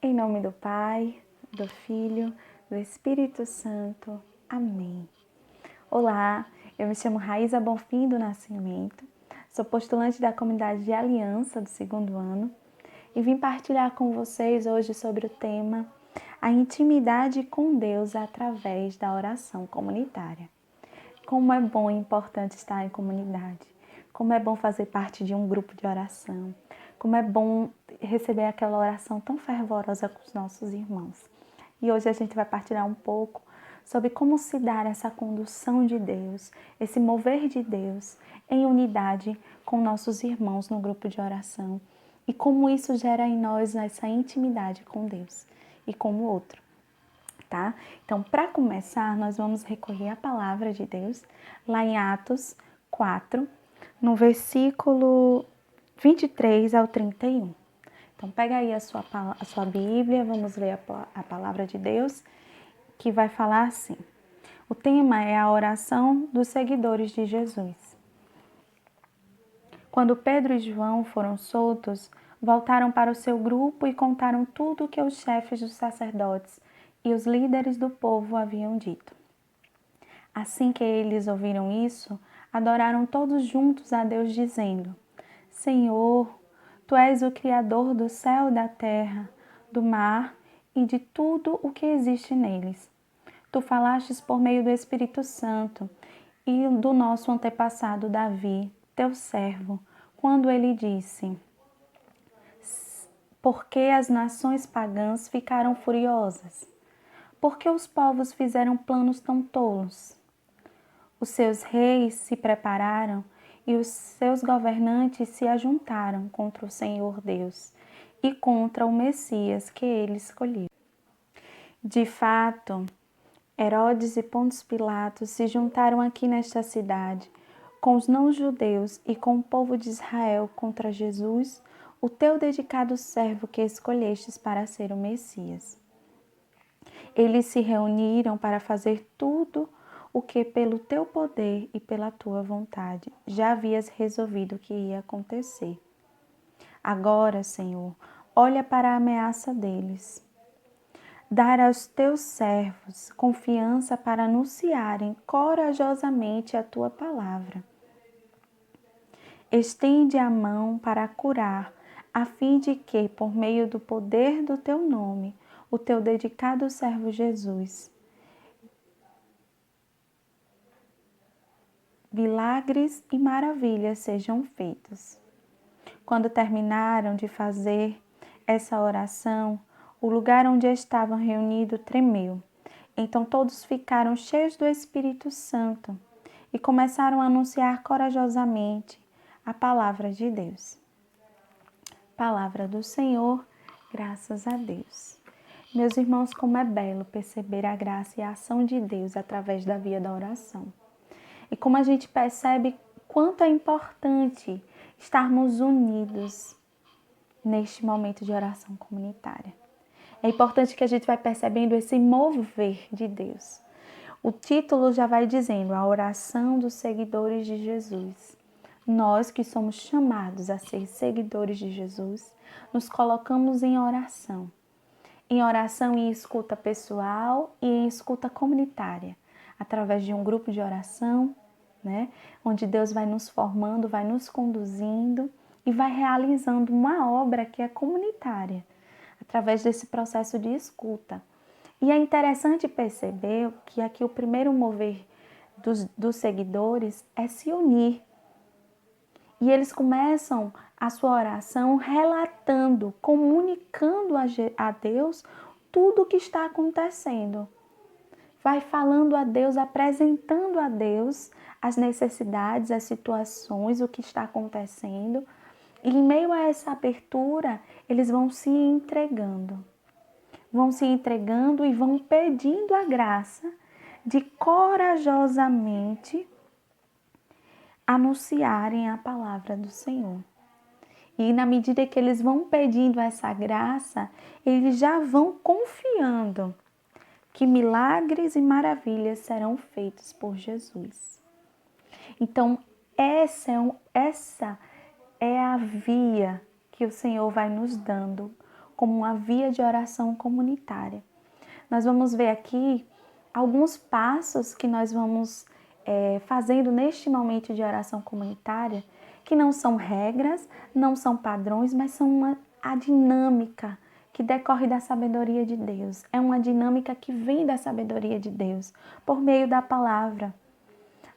Em nome do Pai, do Filho, do Espírito Santo. Amém. Olá, eu me chamo Raíza Bonfim do Nascimento, sou postulante da comunidade de Aliança do 2º ano e vim partilhar com vocês hoje sobre o tema a intimidade com Deus através da oração comunitária. Como é bom e importante estar em comunidade, como é bom fazer parte de um grupo de oração, como é bom receber aquela oração tão fervorosa com os nossos irmãos. E hoje a gente vai partilhar um pouco sobre como se dar essa condução de Deus, esse mover de Deus em unidade com nossos irmãos no grupo de oração e como isso gera em nós essa intimidade com Deus e com o outro. Tá? Então, para começar, nós vamos recorrer à palavra de Deus, lá em Atos 4, no versículo 23 ao 31. Então, pega aí a sua Bíblia, vamos ler a palavra de Deus, que vai falar assim. O tema é a oração dos seguidores de Jesus. Quando Pedro e João foram soltos, voltaram para o seu grupo e contaram tudo o que os chefes dos sacerdotes e os líderes do povo haviam dito. Assim que eles ouviram isso, adoraram todos juntos a Deus, dizendo: Senhor, Tu és o Criador do céu e da terra, do mar e de tudo o que existe neles. Tu falastes por meio do Espírito Santo e do nosso antepassado Davi, teu servo, quando ele disse: Porque as nações pagãs ficaram furiosas? Porque os povos fizeram planos tão tolos? Os seus reis se prepararam e os seus governantes se ajuntaram contra o Senhor Deus e contra o Messias que ele escolheu. De fato, Herodes e Pôncio Pilatos se juntaram aqui nesta cidade com os não-judeus e com o povo de Israel contra Jesus, o teu dedicado servo que escolhestes para ser o Messias. Eles se reuniram para fazer tudo o que pelo teu poder e pela tua vontade já havias resolvido que ia acontecer. Agora, Senhor, olha para a ameaça deles. Dar aos teus servos confiança para anunciarem corajosamente a tua palavra. Estende a mão para curar, a fim de que, por meio do poder do teu nome, o teu dedicado servo Jesus, milagres e maravilhas sejam feitos. Quando terminaram de fazer essa oração, o lugar onde estavam reunidos tremeu. Então todos ficaram cheios do Espírito Santo e começaram a anunciar corajosamente a palavra de Deus. Palavra do Senhor, graças a Deus. Meus irmãos, como é belo perceber a graça e a ação de Deus através da via da oração. E como a gente percebe quanto é importante estarmos unidos neste momento de oração comunitária. É importante que a gente vai percebendo esse mover de Deus. O título já vai dizendo a oração dos seguidores de Jesus. Nós que somos chamados a ser seguidores de Jesus, nos colocamos em oração. Em oração e escuta pessoal e em escuta comunitária, através de um grupo de oração, né? Onde Deus vai nos formando, vai nos conduzindo e vai realizando uma obra que é comunitária, através desse processo de escuta. E é interessante perceber que aqui o primeiro mover dos seguidores é se unir. E eles começam a sua oração relatando, comunicando a Deus tudo o que está acontecendo. Vai falando a Deus, apresentando a Deus as necessidades, as situações, o que está acontecendo. E em meio a essa abertura, eles vão se entregando. Vão se entregando e vão pedindo a graça de corajosamente anunciarem a palavra do Senhor. E na medida que eles vão pedindo essa graça, eles já vão confiando que milagres e maravilhas serão feitos por Jesus. Então, essa é a via que o Senhor vai nos dando como uma via de oração comunitária. Nós vamos ver aqui alguns passos que nós vamos fazendo neste momento de oração comunitária, que não são regras, não são padrões, mas são a dinâmica que decorre da sabedoria de Deus. É uma dinâmica que vem da sabedoria de Deus, por meio da palavra,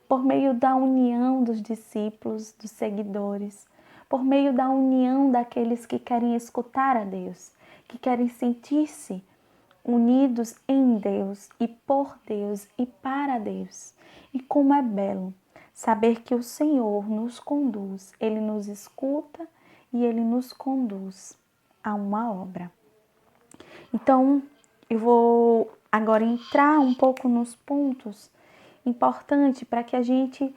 por meio da união dos discípulos, dos seguidores, por meio da união daqueles que querem escutar a Deus, que querem sentir-se unidos em Deus e por Deus e para Deus. E como é belo saber que o Senhor nos conduz, Ele nos escuta e Ele nos conduz a uma obra. Então, eu vou agora entrar um pouco nos pontos importantes para que a gente,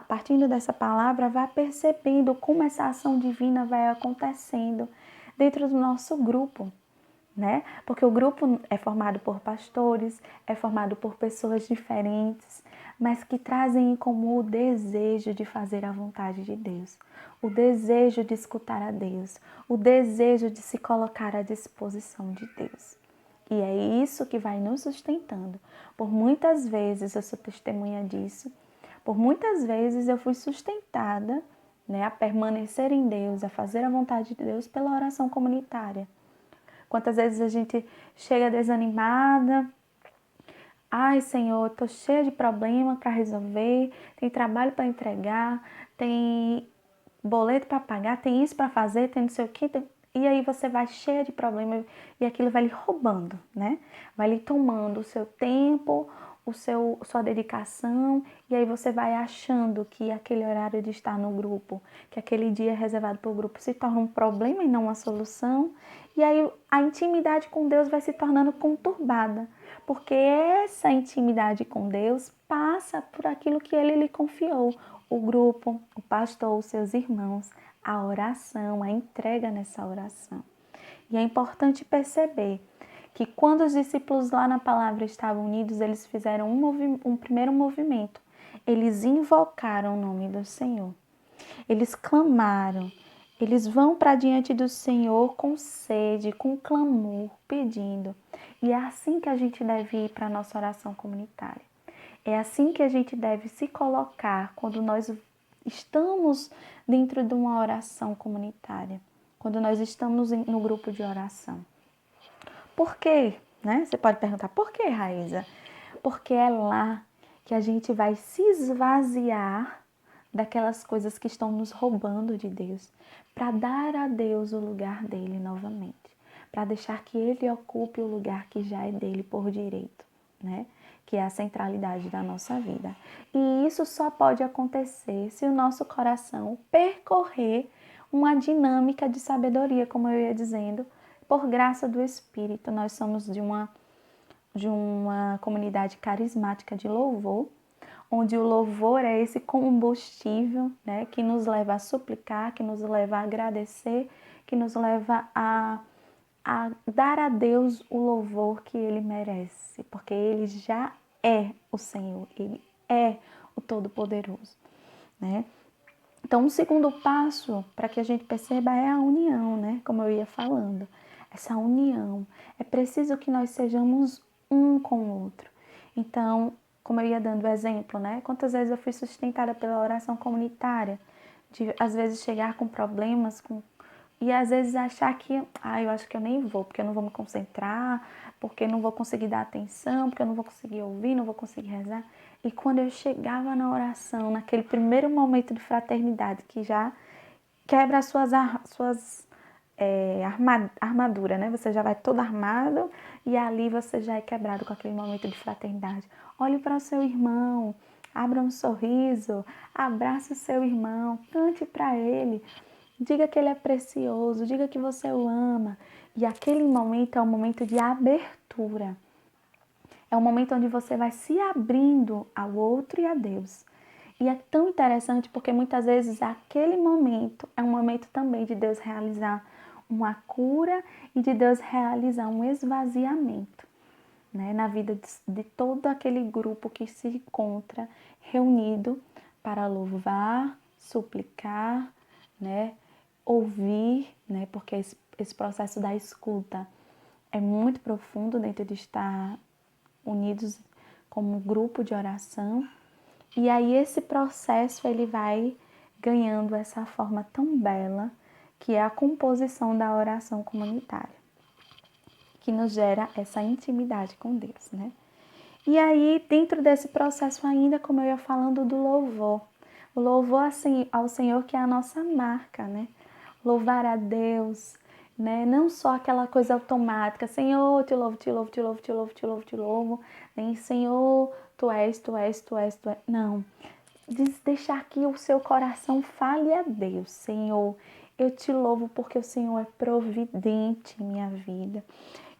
partindo dessa palavra, vá percebendo como essa ação divina vai acontecendo dentro do nosso grupo, né? Porque o grupo é formado por pastores, é formado por pessoas diferentes, mas que trazem em comum o desejo de fazer a vontade de Deus, o desejo de escutar a Deus, o desejo de se colocar à disposição de Deus. E é isso que vai nos sustentando. Por muitas vezes eu sou testemunha disso, por muitas vezes eu fui sustentada, né, a permanecer em Deus, a fazer a vontade de Deus pela oração comunitária. Quantas vezes a gente chega desanimada, ai Senhor, estou cheia de problema para resolver, tem trabalho para entregar, tem boleto para pagar, tem isso para fazer, tem não sei o que, e aí você vai cheia de problema e aquilo vai lhe roubando, né? Vai lhe tomando o seu tempo, sua dedicação, e aí você vai achando que aquele horário de estar no grupo, que aquele dia reservado para o grupo se torna um problema e não uma solução, e aí a intimidade com Deus vai se tornando conturbada, porque essa intimidade com Deus passa por aquilo que Ele lhe confiou, o grupo, o pastor, os seus irmãos, a oração, a entrega nessa oração. E é importante perceber que quando os discípulos lá na palavra estavam unidos, eles fizeram um primeiro movimento. Eles invocaram o nome do Senhor. Eles clamaram. Eles vão para diante do Senhor com sede, com clamor, pedindo. E é assim que a gente deve ir para a nossa oração comunitária. É assim que a gente deve se colocar quando nós estamos dentro de uma oração comunitária, quando nós estamos no grupo de oração. Por quê? Né? Você pode perguntar, por que, Raíza? Porque é lá que a gente vai se esvaziar daquelas coisas que estão nos roubando de Deus, para dar a Deus o lugar dele novamente, para deixar que ele ocupe o lugar que já é dele por direito, né? Que é a centralidade da nossa vida. E isso só pode acontecer se o nosso coração percorrer uma dinâmica de sabedoria, como eu ia dizendo, por graça do Espírito. Nós somos de uma comunidade carismática de louvor, onde o louvor é esse combustível, né, que nos leva a suplicar, que nos leva a agradecer, que nos leva a dar a Deus o louvor que Ele merece, porque Ele já é o Senhor, Ele é o Todo-Poderoso, né? Então, o segundo passo para que a gente perceba é a união, né? Como eu ia falando, essa união. É preciso que nós sejamos um com o outro. Então, como eu ia dando o exemplo, né? Quantas vezes eu fui sustentada pela oração comunitária, de às vezes chegar com problemas, e às vezes achar que, eu acho que eu nem vou, porque eu não vou me concentrar, porque eu não vou conseguir dar atenção, porque eu não vou conseguir ouvir, não vou conseguir rezar. E quando eu chegava na oração, naquele primeiro momento de fraternidade, que já quebra as suas armadura, né? Você já vai todo armado e ali você já é quebrado com aquele momento de fraternidade. Olhe para o seu irmão, abra um sorriso, abrace o seu irmão, cante para ele, diga que ele é precioso, diga que você o ama. E aquele momento é um momento de abertura. É um momento onde você vai se abrindo ao outro e a Deus. E é tão interessante porque muitas vezes aquele momento é um momento também de Deus realizar uma cura e de Deus realizar um esvaziamento, né, na vida de todo aquele grupo que se encontra reunido para louvar, suplicar, né, ouvir, né? Porque esse processo da escuta é muito profundo dentro de estar unidos como grupo de oração. E aí esse processo ele vai ganhando essa forma tão bela que é a composição da oração comunitária, que nos gera essa intimidade com Deus, né? E aí, dentro desse processo ainda, como eu ia falando do louvor, o louvor assim, ao Senhor que é a nossa marca, né? Louvar a Deus, né? Não só aquela coisa automática, Senhor, te louvo, te louvo, te louvo, te louvo, te louvo, te louvo, nem Senhor, tu és, tu és, tu és, tu és. Não. Deixar que o seu coração fale a Deus, Senhor, eu te louvo porque o Senhor é providente em minha vida.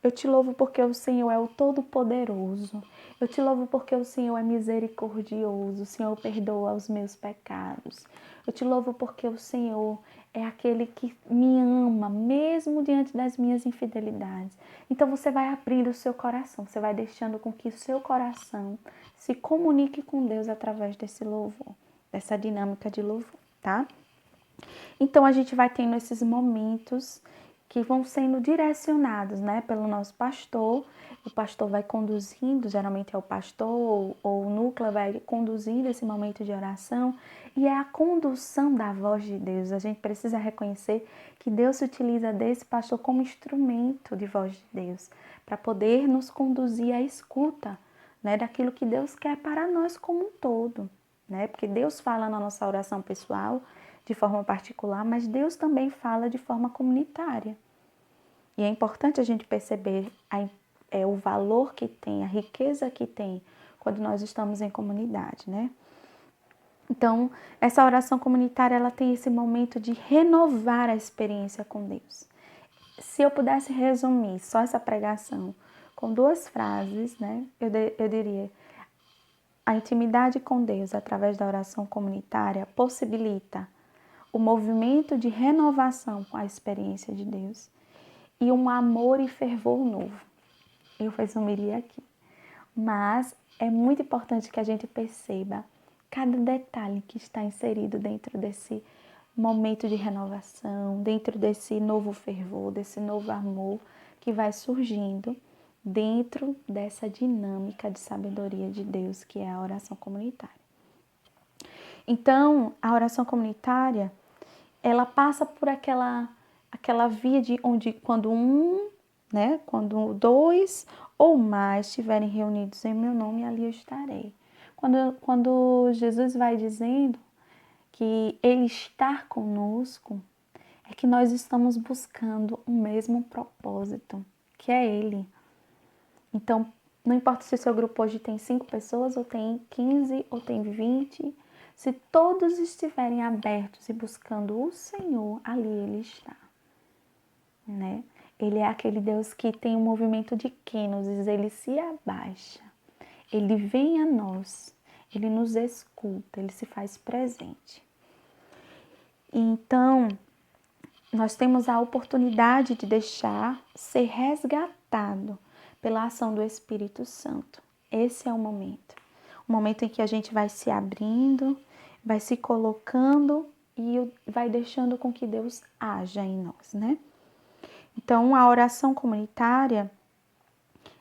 Eu te louvo porque o Senhor é o Todo-Poderoso. Eu te louvo porque o Senhor é misericordioso. O Senhor perdoa os meus pecados. Eu te louvo porque o Senhor é aquele que me ama, mesmo diante das minhas infidelidades. Então você vai abrindo o seu coração, você vai deixando com que o seu coração se comunique com Deus através desse louvor, dessa dinâmica de louvor, tá? Então a gente vai tendo esses momentos que vão sendo direcionados, né, pelo nosso pastor. O pastor vai conduzindo, geralmente é o pastor ou o núcleo vai conduzindo esse momento de oração. E é a condução da voz de Deus. A gente precisa reconhecer que Deus se utiliza desse pastor como instrumento de voz de Deus, para poder nos conduzir à escuta, né, daquilo que Deus quer para nós como um todo, né? Porque Deus fala na nossa oração pessoal de forma particular, mas Deus também fala de forma comunitária. E é importante a gente perceber o valor que tem, a riqueza que tem quando nós estamos em comunidade, né? Então, essa oração comunitária, ela tem esse momento de renovar a experiência com Deus. Se eu pudesse resumir só essa pregação com duas frases, né? Eu diria: a intimidade com Deus através da oração comunitária possibilita o movimento de renovação com a experiência de Deus e um amor e fervor novo. Eu resumiria aqui. Mas é muito importante que a gente perceba cada detalhe que está inserido dentro desse momento de renovação, dentro desse novo fervor, desse novo amor que vai surgindo dentro dessa dinâmica de sabedoria de Deus, que é a oração comunitária. Então, a oração comunitária, ela passa por aquela via de onde quando quando dois ou mais estiverem reunidos em meu nome, ali eu estarei. Quando Jesus vai dizendo que Ele está conosco, é que nós estamos buscando o mesmo propósito, que é Ele. Então, não importa se o seu grupo hoje tem 5 pessoas, ou tem 15, ou tem 20, se todos estiverem abertos e buscando o Senhor, ali Ele está, né? Ele é aquele Deus que tem um movimento de kenosis, Ele se abaixa, Ele vem a nós, Ele nos escuta, Ele se faz presente. Então, nós temos a oportunidade de deixar ser resgatado pela ação do Espírito Santo. Esse é o momento em que a gente vai se abrindo, vai se colocando e vai deixando com que Deus haja em nós, né? Então, a oração comunitária,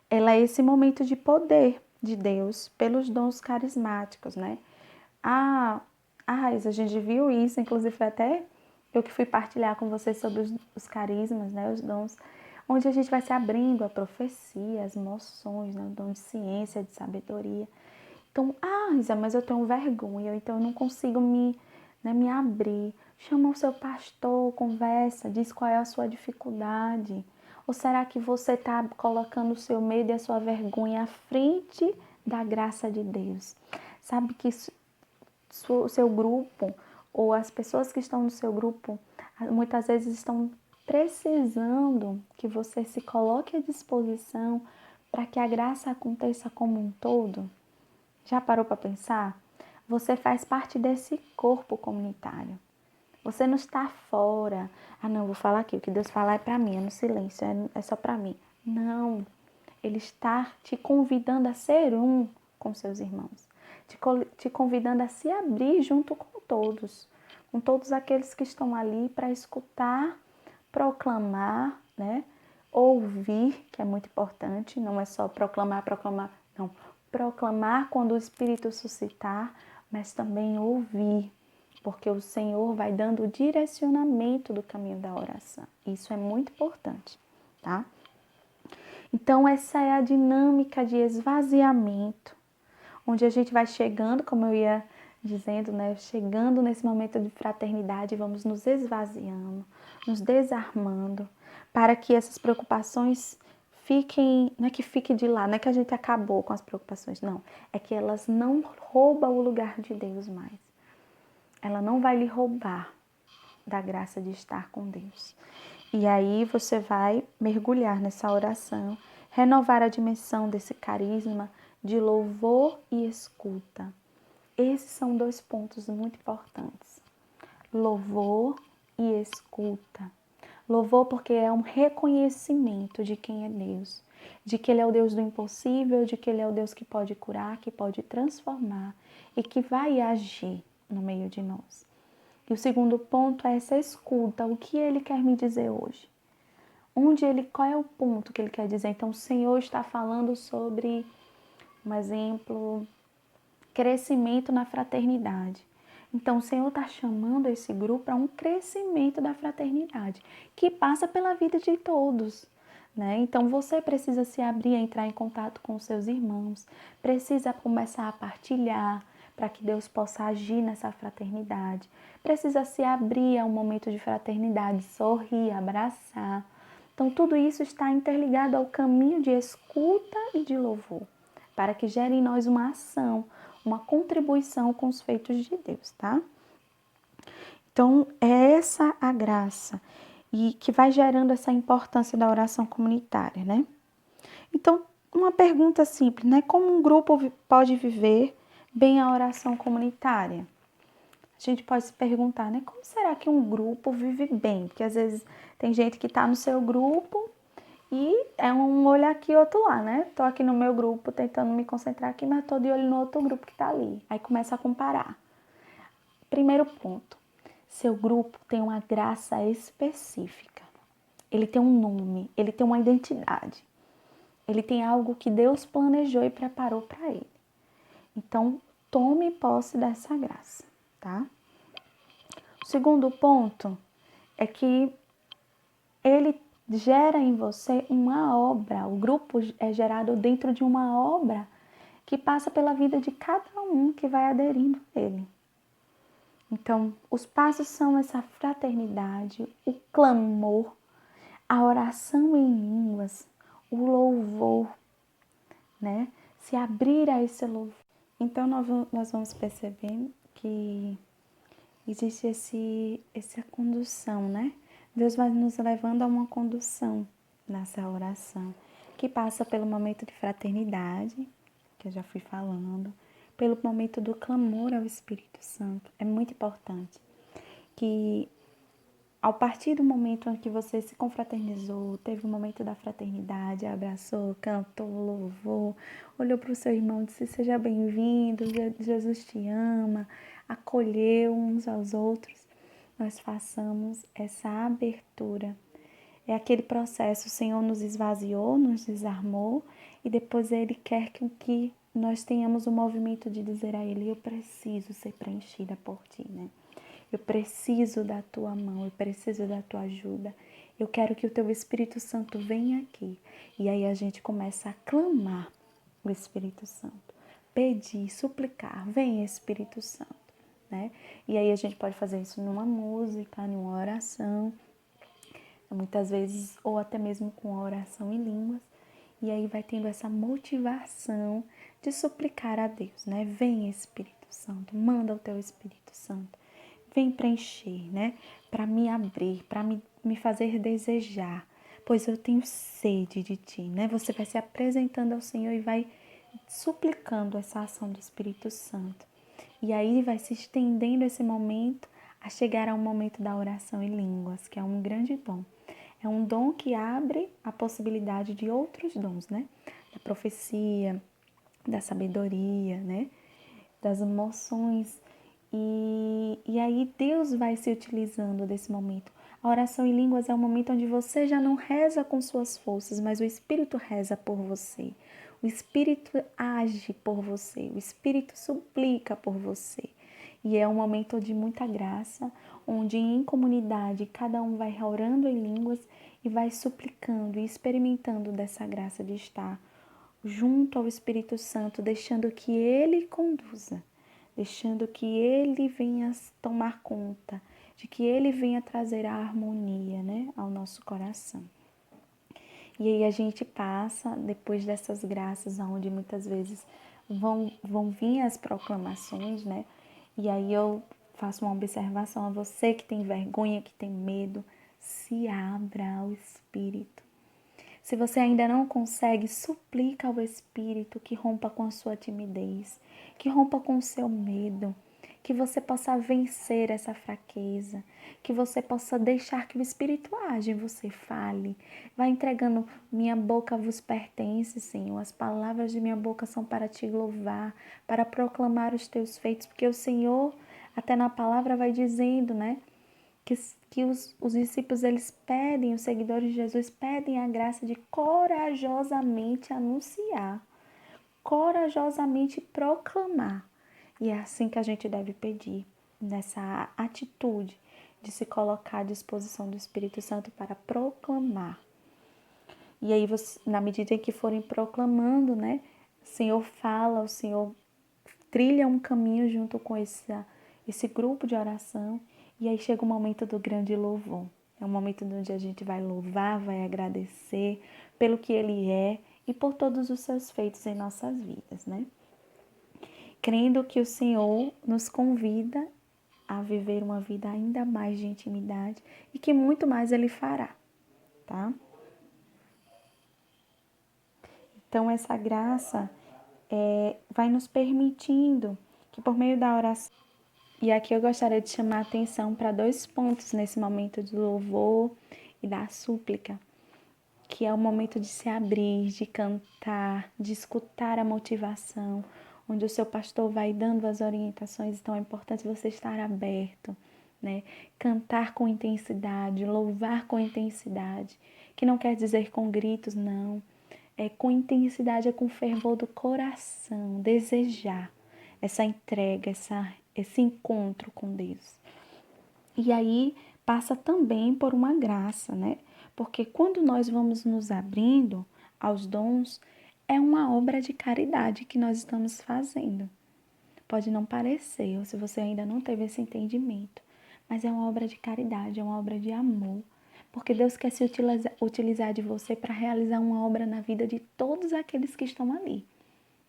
ela é esse momento de poder de Deus pelos dons carismáticos, né? Raiz, a gente viu isso, inclusive foi até eu que fui partilhar com vocês sobre os carismas, né? Os dons, onde a gente vai se abrindo a profecia, as moções, né? O dom de ciência, de sabedoria. Então, Isa, mas eu tenho vergonha, então eu não consigo me abrir. Chama o seu pastor, conversa, diz qual é a sua dificuldade. Ou será que você está colocando o seu medo e a sua vergonha à frente da graça de Deus? Sabe que o seu grupo ou as pessoas que estão no seu grupo muitas vezes estão precisando que você se coloque à disposição para que a graça aconteça como um todo? Já parou para pensar? Você faz parte desse corpo comunitário. Você não está fora. Não, vou falar aqui. O que Deus fala é para mim, é no silêncio, é só para mim. Não. Ele está te convidando a ser um com seus irmãos. Te convidando a se abrir junto com todos. com todos aqueles que estão ali para escutar, proclamar, né? Ouvir, que é muito importante, não é só proclamar, não. Proclamar quando o Espírito suscitar, mas também ouvir, porque o Senhor vai dando o direcionamento do caminho da oração. Isso é muito importante, tá? Então, essa é a dinâmica de esvaziamento, onde a gente vai chegando, como eu ia dizendo, né? Chegando nesse momento de fraternidade, vamos nos esvaziando, nos desarmando, para que essas preocupações fiquem, não é que fique de lá, não é que a gente acabou com as preocupações, não. É que elas não roubam o lugar de Deus mais. Ela não vai lhe roubar da graça de estar com Deus. E aí você vai mergulhar nessa oração, renovar a dimensão desse carisma de louvor e escuta. Esses são 2 pontos muito importantes. Louvor e escuta. Louvor porque é um reconhecimento de quem é Deus, de que Ele é o Deus do impossível, de que Ele é o Deus que pode curar, que pode transformar e que vai agir no meio de nós. E o segundo ponto é essa escuta, o que Ele quer me dizer hoje. Qual é o ponto que Ele quer dizer? Então, o Senhor está falando sobre, um exemplo, crescimento na fraternidade. Então, o Senhor está chamando esse grupo para um crescimento da fraternidade, que passa pela vida de todos, né? Então, você precisa se abrir a entrar em contato com os seus irmãos, precisa começar a partilhar para que Deus possa agir nessa fraternidade, precisa se abrir a um momento de fraternidade, sorrir, abraçar. Então, tudo isso está interligado ao caminho de escuta e de louvor, para que gere em nós uma ação, uma contribuição com os feitos de Deus, tá? Então, é essa a graça e que vai gerando essa importância da oração comunitária, né? Então, uma pergunta simples, né? Como um grupo pode viver bem a oração comunitária? A gente pode se perguntar, né? Como será que um grupo vive bem? Porque às vezes tem gente que está no seu grupo e é um olho aqui e outro lá, né? Tô aqui no meu grupo tentando me concentrar aqui, mas tô de olho no outro grupo que tá ali. Aí começa a comparar. Primeiro ponto, seu grupo tem uma graça específica. Ele tem um nome, ele tem uma identidade. Ele tem algo que Deus planejou e preparou para ele. Então, tome posse dessa graça, tá? O segundo ponto é que ele gera em você uma obra. O grupo é gerado dentro de uma obra que passa pela vida de cada um que vai aderindo a ele. Então, os passos são essa fraternidade, o clamor, a oração em línguas, o louvor, né? Se abrir a esse louvor. Então, nós vamos perceber que existe essa condução, né? Deus vai nos levando a uma condução nessa oração, que passa pelo momento de fraternidade, que eu já fui falando, pelo momento do clamor ao Espírito Santo. É muito importante que, ao partir do momento em que você se confraternizou, teve o momento da fraternidade, abraçou, cantou, louvou, olhou para o seu irmão e disse: seja bem-vindo, Jesus te ama, acolheu uns aos outros, nós façamos essa abertura. É aquele processo, o Senhor nos esvaziou, nos desarmou e depois Ele quer que nós tenhamos o movimento de dizer a Ele: eu preciso ser preenchida por Ti, né? Eu preciso da Tua mão, eu preciso da Tua ajuda. Eu quero que o Teu Espírito Santo venha aqui. E aí a gente começa a clamar o Espírito Santo, pedir, suplicar: vem Espírito Santo, né? E aí a gente pode fazer isso numa música, numa oração, muitas vezes, ou até mesmo com a oração em línguas. E aí vai tendo essa motivação de suplicar a Deus, né? Vem Espírito Santo, manda o Teu Espírito Santo. Vem preencher, né? Para me abrir, para me fazer desejar, pois eu tenho sede de Ti, né? Você vai se apresentando ao Senhor e vai suplicando essa ação do Espírito Santo. E aí vai se estendendo esse momento a chegar ao momento da oração em línguas, que é um grande dom. É um dom que abre a possibilidade de outros dons, né? Da profecia, da sabedoria, né? Das emoções E aí Deus vai se utilizando desse momento. A oração em línguas é um momento onde você já não reza com suas forças, mas o Espírito reza por você. O Espírito age por você, o Espírito suplica por você. E é um momento de muita graça, onde em comunidade cada um vai orando em línguas e vai suplicando e experimentando dessa graça de estar junto ao Espírito Santo, deixando que Ele conduza, deixando que Ele venha tomar conta, de que Ele venha trazer a harmonia, né, ao nosso coração. E aí a gente passa, depois dessas graças, onde muitas vezes vão vir as proclamações, né? E aí eu faço uma observação a você que tem vergonha, que tem medo, se abra ao Espírito. Se você ainda não consegue, suplica ao Espírito que rompa com a sua timidez, que rompa com o seu medo, que você possa vencer essa fraqueza, que você possa deixar que o Espírito age em você, fale. Vai entregando, minha boca vos pertence, Senhor, as palavras de minha boca são para te louvar, para proclamar os teus feitos, porque o Senhor, até na palavra vai dizendo, né? Que os discípulos, eles pedem, os seguidores de Jesus pedem a graça de corajosamente anunciar, corajosamente proclamar. E é assim que a gente deve pedir, nessa atitude de se colocar à disposição do Espírito Santo para proclamar. E aí, você, na medida em que forem proclamando, né, o Senhor fala, o Senhor trilha um caminho junto com esse grupo de oração. E aí chega o momento do grande louvor. É um momento onde a gente vai louvar, vai agradecer pelo que Ele é e por todos os seus feitos em nossas vidas, né? Crendo que o Senhor nos convida a viver uma vida ainda mais de intimidade e que muito mais Ele fará, tá? Então essa graça vai nos permitindo que por meio da oração. E aqui eu gostaria de chamar a atenção para 2 pontos nesse momento de louvor e da súplica, que é o momento de se abrir, de cantar, de escutar a motivação, onde o seu pastor vai dando as orientações. Então é importante você estar aberto, né? Cantar com intensidade, louvar com intensidade, que não quer dizer com gritos, não. É com intensidade, é com fervor do coração, desejar essa entrega, esse encontro com Deus. E aí passa também por uma graça, né? Porque quando nós vamos nos abrindo aos dons, é uma obra de caridade que nós estamos fazendo. Pode não parecer, ou se você ainda não teve esse entendimento, mas é uma obra de caridade, é uma obra de amor. Porque Deus quer se utilizar de você para realizar uma obra na vida de todos aqueles que estão ali.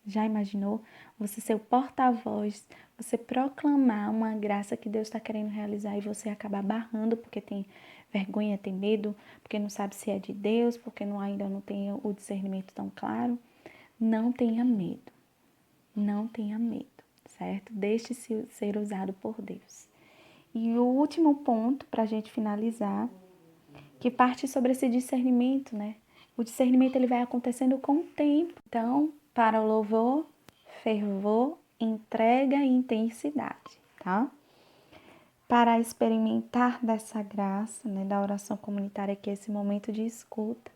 Já imaginou você ser o porta-voz, você proclamar uma graça que Deus está querendo realizar e você acabar barrando porque tem vergonha, tem medo, porque não sabe se é de Deus, porque ainda não tem o discernimento tão claro? Não tenha medo, não tenha medo, certo? Deixe-se ser usado por Deus. E o último ponto, para a gente finalizar, que parte sobre esse discernimento, né? O discernimento ele vai acontecendo com o tempo. Então, para o louvor, fervor, entrega e intensidade, tá? Para experimentar dessa graça, né, da oração comunitária, que é esse momento de escuta,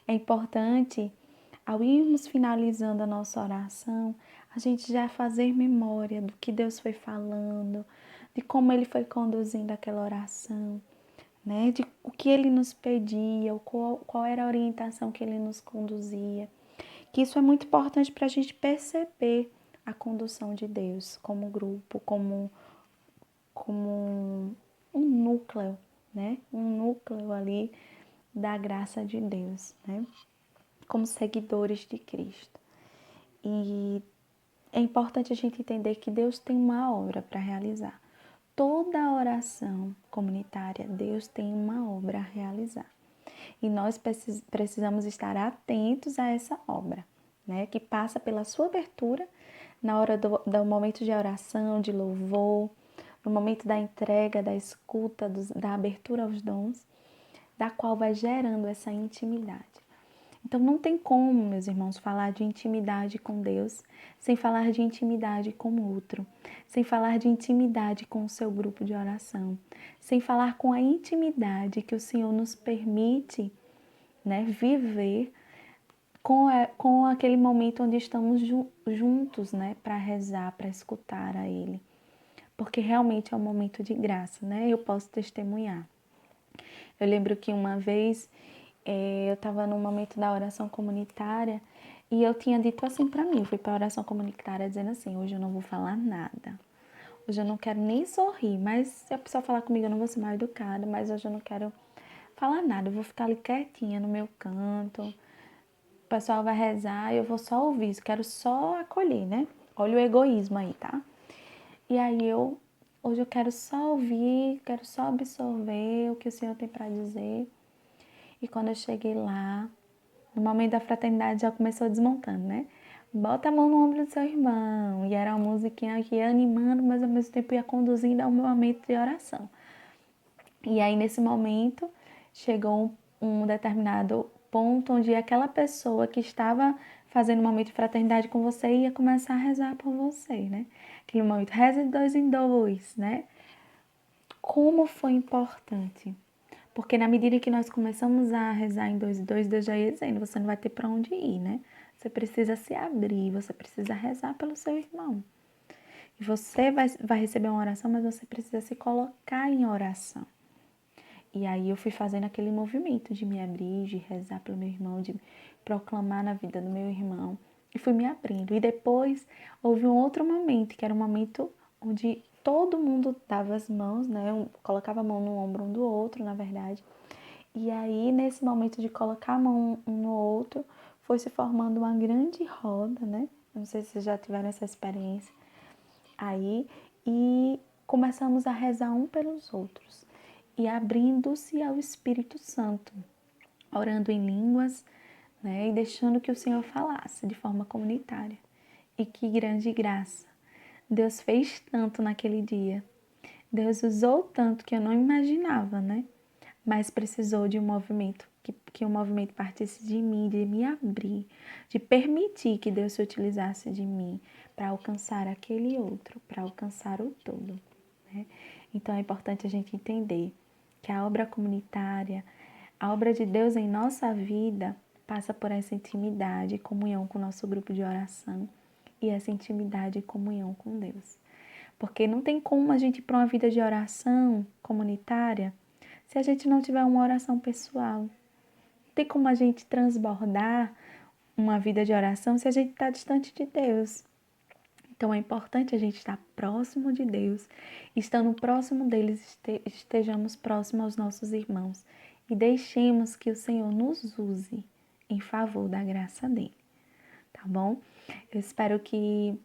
é importante, ao irmos finalizando a nossa oração, a gente já fazer memória do que Deus foi falando, de como Ele foi conduzindo aquela oração, né? De o que Ele nos pedia, qual era a orientação que Ele nos conduzia. Que isso é muito importante para a gente perceber a condução de Deus como grupo, como um núcleo, né? Um núcleo ali da graça de Deus, né? Como seguidores de Cristo. E é importante a gente entender que Deus tem uma obra para realizar. Toda oração comunitária, Deus tem uma obra a realizar. E nós precisamos estar atentos a essa obra, né? Que passa pela sua abertura na hora do momento de oração, de louvor, no momento da entrega, da escuta, da abertura aos dons, da qual vai gerando essa intimidade. Então não tem como, meus irmãos, falar de intimidade com Deus sem falar de intimidade com o outro, sem falar de intimidade com o seu grupo de oração, sem falar com a intimidade que o Senhor nos permite, né, viver com aquele momento onde estamos juntos, né, para rezar, para escutar a Ele. Porque realmente é um momento de graça, né? Eu posso testemunhar. Eu lembro que uma vez eu estava num momento da oração comunitária e eu tinha dito assim para mim, eu fui para a oração comunitária dizendo assim, hoje eu não vou falar nada, hoje eu não quero nem sorrir, mas se a pessoa falar comigo eu não vou ser mal educada, mas hoje eu não quero falar nada, eu vou ficar ali quietinha no meu canto, o pessoal vai rezar e eu vou só ouvir, eu quero só acolher, né? Olha o egoísmo aí, tá? E aí hoje eu quero só ouvir, quero só absorver o que o Senhor tem para dizer. E quando eu cheguei lá, no momento da fraternidade já começou desmontando, né? Bota a mão no ombro do seu irmão. E era uma musiquinha que ia animando, mas ao mesmo tempo ia conduzindo ao meu momento de oração. E aí nesse momento chegou um determinado ponto onde aquela pessoa que estava fazendo um momento de fraternidade com você ia começar a rezar por você, né? Aquele momento, reza de dois em dois, né? Como foi importante. Porque na medida que nós começamos a rezar em dois e dois, Deus já ia dizendo, você não vai ter para onde ir, né? Você precisa se abrir, você precisa rezar pelo seu irmão. E você vai receber uma oração, mas você precisa se colocar em oração. E aí eu fui fazendo aquele movimento de me abrir, de rezar pelo meu irmão, de proclamar na vida do meu irmão. E fui me abrindo. E depois houve um outro momento, que era um momento onde todo mundo dava as mãos, né? Colocava a mão no ombro um do outro, na verdade. E aí, nesse momento de colocar a mão um no outro, foi se formando uma grande roda, né? Não sei se vocês já tiveram essa experiência aí. E começamos a rezar um pelos outros e abrindo-se ao Espírito Santo, orando em línguas, né, e deixando que o Senhor falasse de forma comunitária. E que grande graça! Deus fez tanto naquele dia. Deus usou tanto que eu não imaginava, né? Mas precisou de um movimento, que o movimento partisse de mim, de me abrir, de permitir que Deus se utilizasse de mim para alcançar aquele outro, para alcançar o todo, né? Então é importante a gente entender que a obra comunitária, a obra de Deus em nossa vida passa por essa intimidade e comunhão com o nosso grupo de oração e essa intimidade e comunhão com Deus. Porque não tem como a gente ir para uma vida de oração comunitária se a gente não tiver uma oração pessoal. Não tem como a gente transbordar uma vida de oração se a gente está distante de Deus. Então é importante a gente estar próximo de Deus, estando próximo deles, estejamos próximos aos nossos irmãos e deixemos que o Senhor nos use em favor da graça dele, tá bom? Eu espero que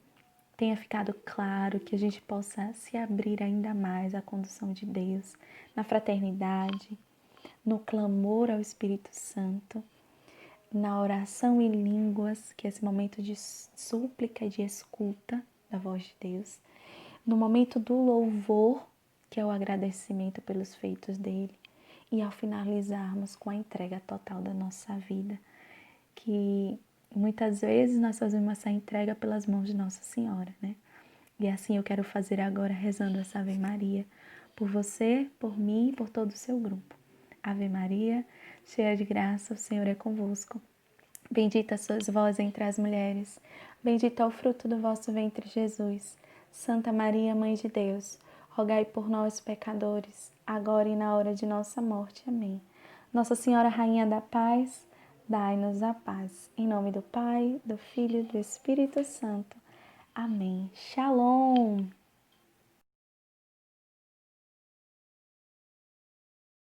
tenha ficado claro, que a gente possa se abrir ainda mais à condução de Deus, na fraternidade, no clamor ao Espírito Santo, na oração em línguas, que é esse momento de súplica e de escuta da voz de Deus, no momento do louvor, que é o agradecimento pelos feitos dele, e ao finalizarmos com a entrega total da nossa vida, que muitas vezes nós fazemos essa entrega pelas mãos de Nossa Senhora, né? E assim eu quero fazer agora rezando essa Ave Maria, por você, por mim e por todo o seu grupo. Ave Maria, cheia de graça, o Senhor é convosco. Bendita sois vós entre as mulheres, bendito é o fruto do vosso ventre, Jesus. Santa Maria, Mãe de Deus, rogai por nós, pecadores, agora e na hora de nossa morte. Amém. Nossa Senhora, Rainha da Paz, dai-nos a paz. Em nome do Pai, do Filho e do Espírito Santo. Amém. Shalom!